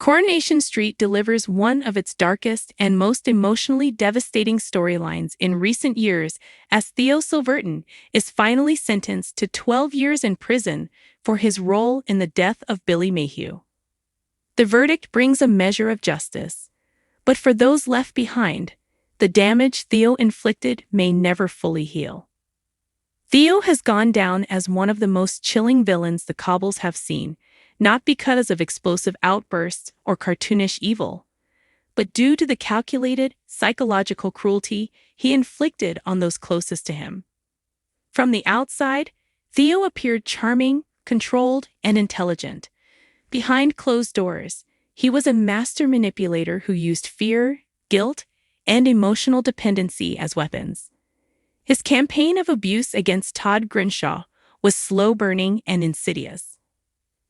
Coronation Street delivers one of its darkest and most emotionally devastating storylines in recent years as Theo Silverton is finally sentenced to 12 years in prison for his role in the death of Billy Mayhew. The verdict brings a measure of justice, but for those left behind, the damage Theo inflicted may never fully heal. Theo has gone down as one of the most chilling villains the Cobbles have seen, not because of explosive outbursts or cartoonish evil, but due to the calculated, psychological cruelty he inflicted on those closest to him. From the outside, Theo appeared charming, controlled, and intelligent. Behind closed doors, he was a master manipulator who used fear, guilt, and emotional dependency as weapons. His campaign of abuse against Todd Grimshaw was slow-burning and insidious.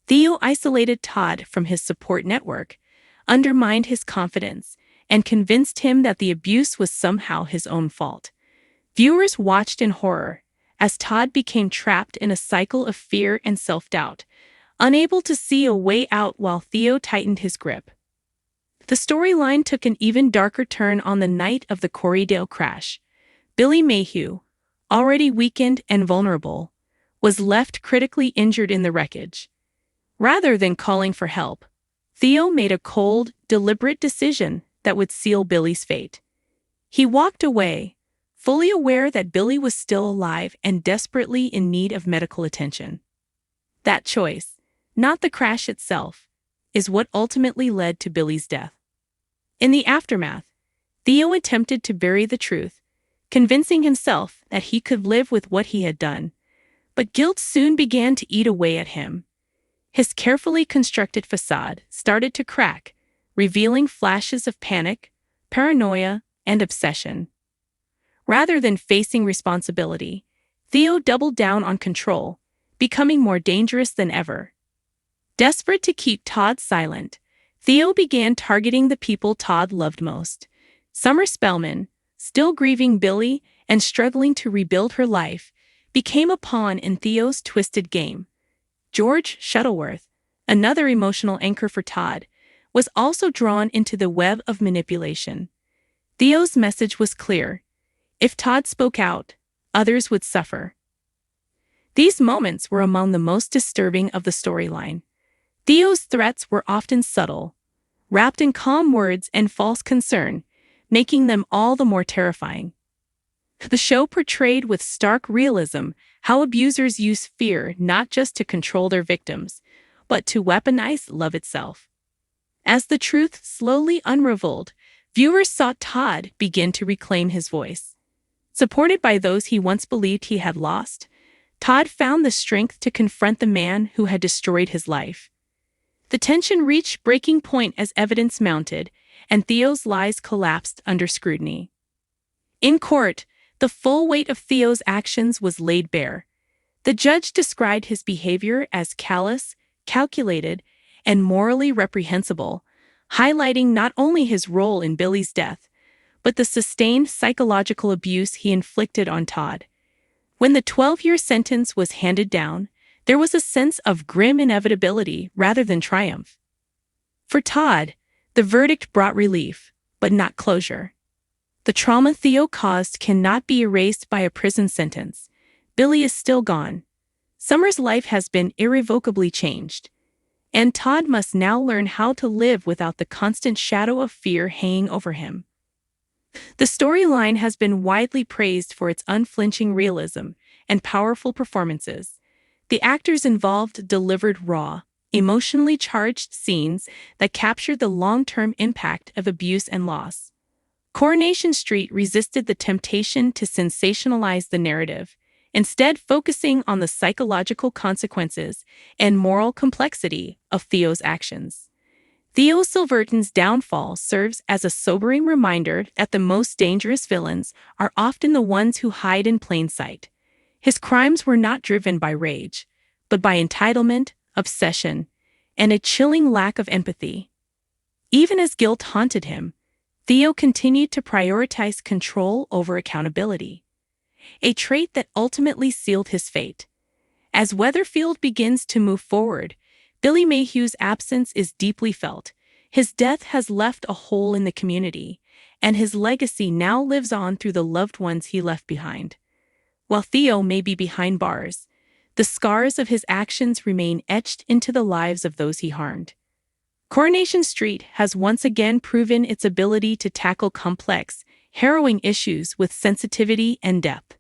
Theo isolated Todd from his support network, undermined his confidence, and convinced him that the abuse was somehow his own fault. Viewers watched in horror as Todd became trapped in a cycle of fear and self-doubt, unable to see a way out while Theo tightened his grip. The storyline took an even darker turn on the night of the Corriedale crash. Billy Mayhew, already weakened and vulnerable, was left critically injured in the wreckage. Rather than calling for help, Theo made a cold, deliberate decision that would seal Billy's fate. He walked away, fully aware that Billy was still alive and desperately in need of medical attention. That choice, not the crash itself, is what ultimately led to Billy's death. In the aftermath, Theo attempted to bury the truth, convincing himself that he could live with what he had done, but guilt soon began to eat away at him. His carefully constructed facade started to crack, revealing flashes of panic, paranoia, and obsession. Rather than facing responsibility, Theo doubled down on control, becoming more dangerous than ever. Desperate to keep Todd silent, Theo began targeting the people Todd loved most. Summer Spellman, still grieving Billy and struggling to rebuild her life, became a pawn in Theo's twisted game. George Shuttleworth, another emotional anchor for Todd, was also drawn into the web of manipulation. Theo's message was clear: if Todd spoke out, others would suffer. These moments were among the most disturbing of the storyline. Theo's threats were often subtle, wrapped in calm words and false concern, making them all the more terrifying. The show portrayed with stark realism how abusers use fear not just to control their victims, but to weaponize love itself. As the truth slowly unraveled, viewers saw Todd begin to reclaim his voice. Supported by those he once believed he had lost, Todd found the strength to confront the man who had destroyed his life. The tension reached breaking point as evidence mounted, and Theo's lies collapsed under scrutiny. In court, the full weight of Theo's actions was laid bare. The judge described his behavior as callous, calculated, and morally reprehensible, highlighting not only his role in Billy's death, but the sustained psychological abuse he inflicted on Todd. When the 12-year sentence was handed down, there was a sense of grim inevitability rather than triumph. For Todd, the verdict brought relief, but not closure. The trauma Theo caused cannot be erased by a prison sentence. Billy is still gone. Summer's life has been irrevocably changed, and Todd must now learn how to live without the constant shadow of fear hanging over him. The storyline has been widely praised for its unflinching realism and powerful performances. The actors involved delivered raw, emotionally charged scenes that captured the long-term impact of abuse and loss. Coronation Street resisted the temptation to sensationalize the narrative, instead focusing on the psychological consequences and moral complexity of Theo's actions. Theo Silverton's downfall serves as a sobering reminder that the most dangerous villains are often the ones who hide in plain sight. His crimes were not driven by rage, but by entitlement, obsession, and a chilling lack of empathy. Even as guilt haunted him, Theo continued to prioritize control over accountability, a trait that ultimately sealed his fate. As Weatherfield begins to move forward, Billy Mayhew's absence is deeply felt, His death has left a hole in the community, and his legacy now lives on through the loved ones he left behind. While Theo may be behind bars, the scars of his actions remain etched into the lives of those he harmed. Coronation Street has once again proven its ability to tackle complex, harrowing issues with sensitivity and depth.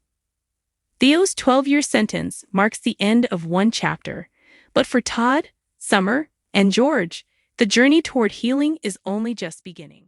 Theo's 12-year sentence marks the end of one chapter, but for Todd, Summer, and George, the journey toward healing is only just beginning.